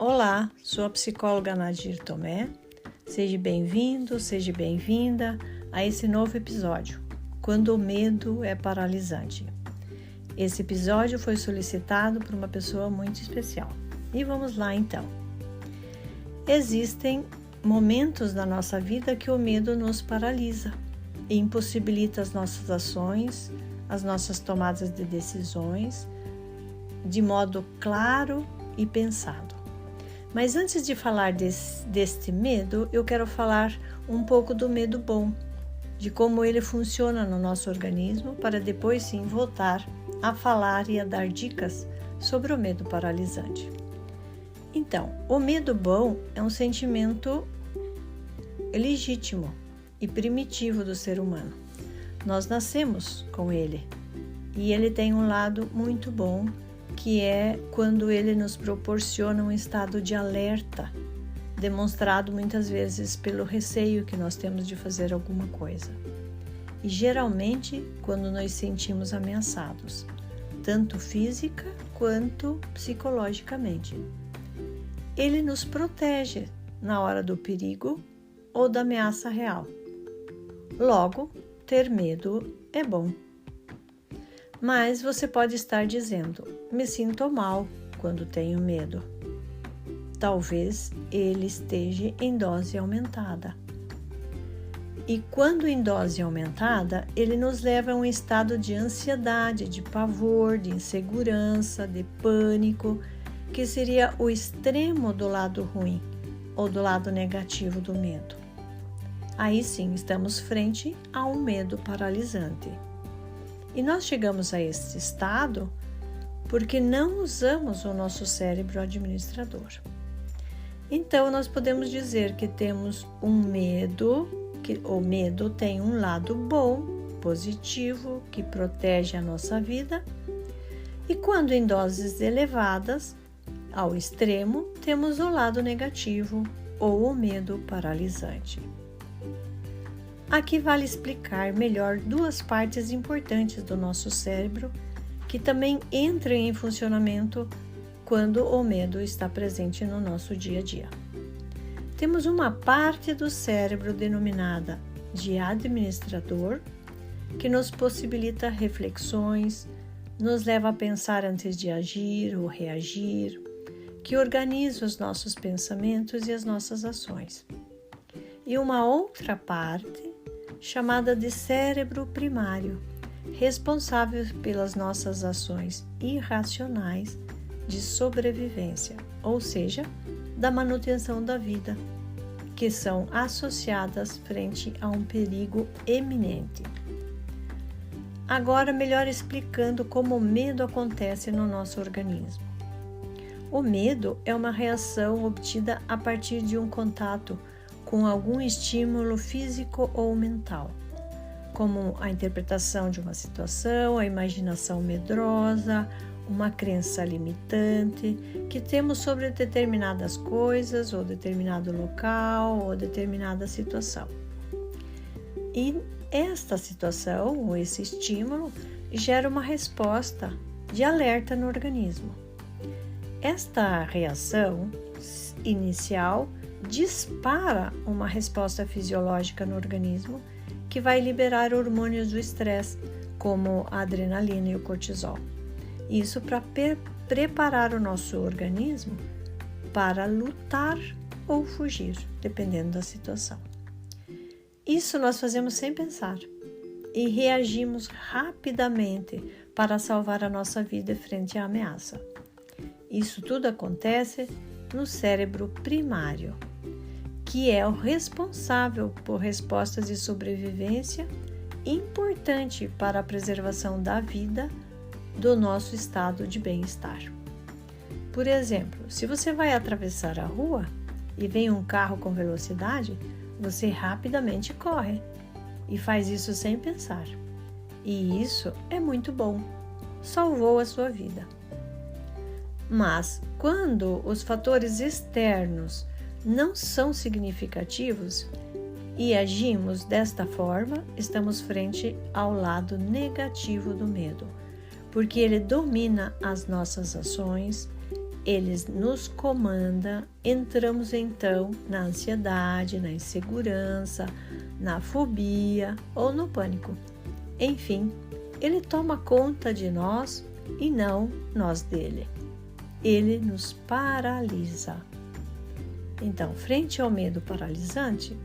Olá, sou a psicóloga Nadir Tomé. Seja bem-vindo, seja bem-vinda a esse novo episódio, Quando o Medo é Paralisante. Esse episódio foi solicitado por uma pessoa muito especial. E vamos lá então. Existem momentos na nossa vida que o medo nos paralisa e impossibilita as nossas ações, as nossas tomadas de decisões, de modo claro e pensado. Mas antes de falar deste medo, eu quero falar um pouco do medo bom, de como ele funciona no nosso organismo, para depois sim voltar a falar e a dar dicas sobre o medo paralisante. Então, o medo bom é um sentimento legítimo e primitivo do ser humano. Nós nascemos com ele e ele tem um lado muito bom, que é quando ele nos proporciona um estado de alerta, demonstrado muitas vezes pelo receio que nós temos de fazer alguma coisa. E geralmente quando nos sentimos ameaçados, tanto física quanto psicologicamente. Ele nos protege na hora do perigo ou da ameaça real. Logo, ter medo é bom. Mas você pode estar dizendo, me sinto mal quando tenho medo. Talvez ele esteja em dose aumentada. E quando em dose aumentada, ele nos leva a um estado de ansiedade, de pavor, de insegurança, de pânico, que seria o extremo do lado ruim ou do lado negativo do medo. Aí sim, estamos frente a um medo paralisante. E nós chegamos a esse estado porque não usamos o nosso cérebro administrador. Então, nós podemos dizer que temos um medo, que o medo tem um lado bom, positivo, que protege a nossa vida. E quando em doses elevadas, ao extremo, temos o lado negativo ou o medo paralisante. Aqui vale explicar melhor duas partes importantes do nosso cérebro que também entram em funcionamento quando o medo está presente no nosso dia a dia. Temos uma parte do cérebro denominada de administrador, que nos possibilita reflexões, nos leva a pensar antes de agir ou reagir, que organiza os nossos pensamentos e as nossas ações. E uma outra parte chamada de cérebro primário, responsável pelas nossas ações irracionais de sobrevivência, ou seja, da manutenção da vida, que são associadas frente a um perigo eminente. Agora, melhor explicando como o medo acontece no nosso organismo. O medo é uma reação obtida a partir de um contato com algum estímulo físico ou mental, como a interpretação de uma situação, a imaginação medrosa, uma crença limitante que temos sobre determinadas coisas, ou determinado local, ou determinada situação. E esta situação, ou esse estímulo, gera uma resposta de alerta no organismo. Esta reação inicial dispara uma resposta fisiológica no organismo que vai liberar hormônios do estresse, como a adrenalina e o cortisol. Isso para preparar o nosso organismo para lutar ou fugir, dependendo da situação. Isso nós fazemos sem pensar e reagimos rapidamente para salvar a nossa vida frente à ameaça. Isso tudo acontece no cérebro primário, que é o responsável por respostas de sobrevivência importante para a preservação da vida, do nosso estado de bem-estar. Por exemplo, se você vai atravessar a rua e vem um carro com velocidade, você rapidamente corre e faz isso sem pensar. E isso é muito bom, salvou a sua vida. Mas quando os fatores externos não são significativos e agimos desta forma, estamos frente ao lado negativo do medo, porque ele domina as nossas ações, eles nos comandam, entramos então na ansiedade, na insegurança, na fobia ou no pânico. Enfim, ele toma conta de nós e não nós dele. Ele nos paralisa. Então, frente ao medo paralisante,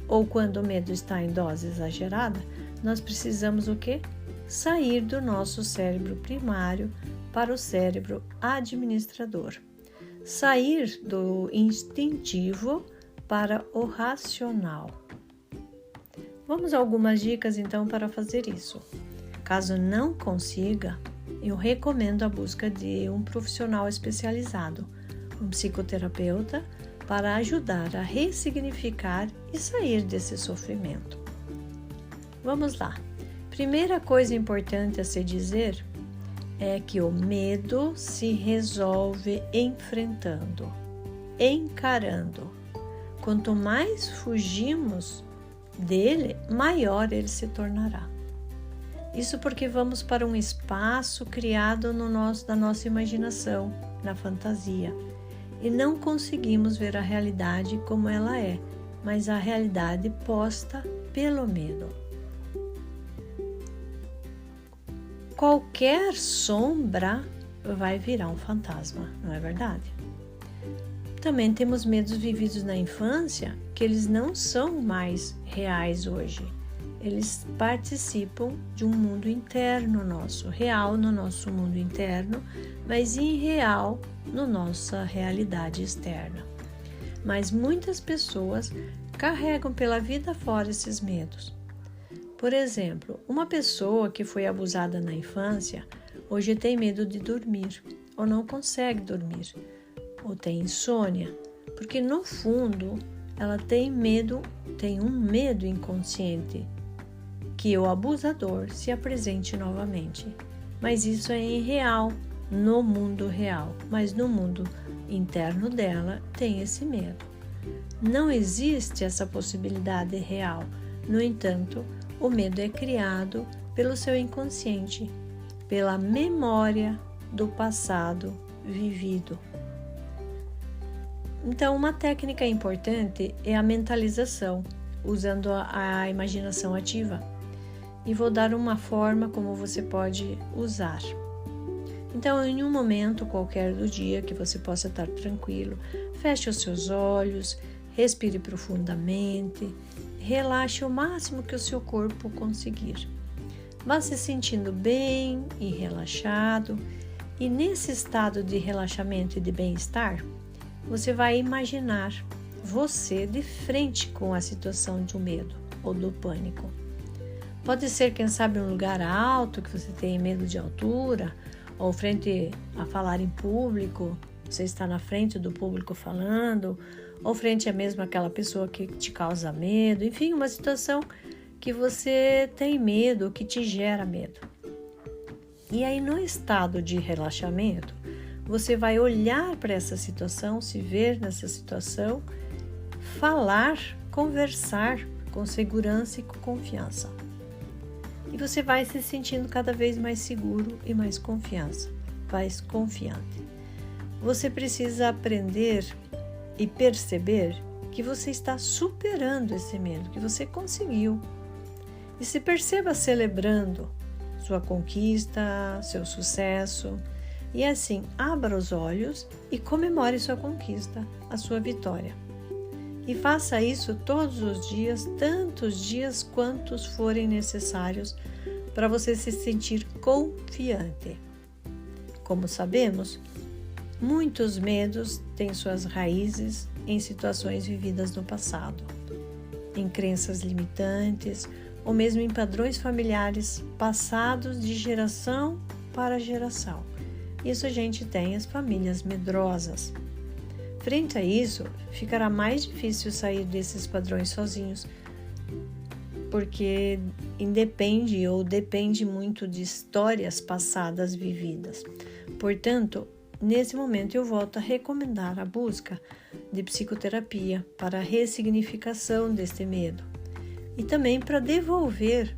ou quando o medo está em dose exagerada, nós precisamos o quê? Sair do nosso cérebro primário para o cérebro administrador. Sair do instintivo para o racional. Vamos a algumas dicas então para fazer isso. Caso não consiga, eu recomendo a busca de um profissional especializado, um psicoterapeuta, para ajudar a ressignificar e sair desse sofrimento. Vamos lá. Primeira coisa importante a se dizer é que o medo se resolve enfrentando, encarando. Quanto mais fugimos dele, maior ele se tornará. Isso porque vamos para um espaço criado na nossa imaginação, na fantasia, e não conseguimos ver a realidade como ela é, mas a realidade posta pelo medo. Qualquer sombra vai virar um fantasma, não é verdade? Também temos medos vividos na infância que eles não são mais reais hoje. Eles participam de um mundo interno nosso, real no nosso mundo interno, mas irreal na nossa realidade externa. Mas muitas pessoas carregam pela vida fora esses medos. Por exemplo, uma pessoa que foi abusada na infância, hoje tem medo de dormir, ou não consegue dormir, ou tem insônia, porque no fundo ela tem um medo inconsciente, que o abusador se apresente novamente. Mas isso é irreal no mundo real, mas no mundo interno dela tem esse medo. Não existe essa possibilidade real. No entanto, o medo é criado pelo seu inconsciente, pela memória do passado vivido. Então, uma técnica importante é a mentalização, usando a imaginação ativa. E vou dar uma forma como você pode usar. Então, em um momento qualquer do dia que você possa estar tranquilo, feche os seus olhos, respire profundamente, relaxe o máximo que o seu corpo conseguir. Vá se sentindo bem e relaxado, e nesse estado de relaxamento e de bem-estar, você vai imaginar você de frente com a situação do medo ou do pânico. Pode ser, quem sabe, um lugar alto, que você tem medo de altura, ou frente a falar em público, você está na frente do público falando, ou frente a mesmo aquela pessoa que te causa medo, enfim, uma situação que você tem medo, que te gera medo. E aí, no estado de relaxamento, você vai olhar para essa situação, se ver nessa situação, falar, conversar com segurança e com confiança. E você vai se sentindo cada vez mais seguro e mais confiante. Você precisa aprender e perceber que você está superando esse medo, que você conseguiu. E se perceba celebrando sua conquista, seu sucesso. E assim, abra os olhos e comemore sua conquista, a sua vitória. E faça isso todos os dias, tantos dias quantos forem necessários para você se sentir confiante. Como sabemos, muitos medos têm suas raízes em situações vividas no passado, em crenças limitantes ou mesmo em padrões familiares passados de geração para geração. Isso a gente tem as famílias medrosas. Frente a isso, ficará mais difícil sair desses padrões sozinhos, porque depende muito de histórias passadas vividas. Portanto, nesse momento eu volto a recomendar a busca de psicoterapia para a ressignificação deste medo e também para devolver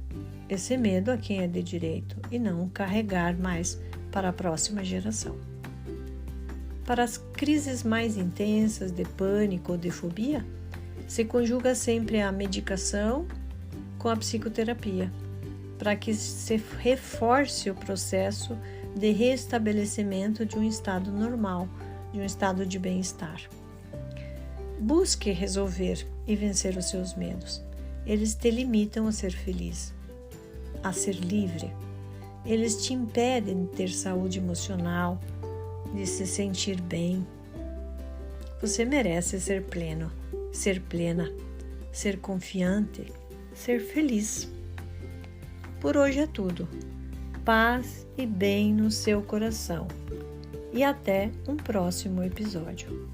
esse medo a quem é de direito e não carregar mais para a próxima geração. Para as crises mais intensas de pânico ou de fobia, se conjuga sempre a medicação com a psicoterapia, para que se reforce o processo de restabelecimento de um estado normal, de um estado de bem-estar. Busque resolver e vencer os seus medos. Eles te limitam a ser feliz, a ser livre. Eles te impedem de ter saúde emocional, de se sentir bem. Você merece ser pleno, ser plena, ser confiante, ser feliz. Por hoje é tudo. Paz e bem no seu coração. E até um próximo episódio.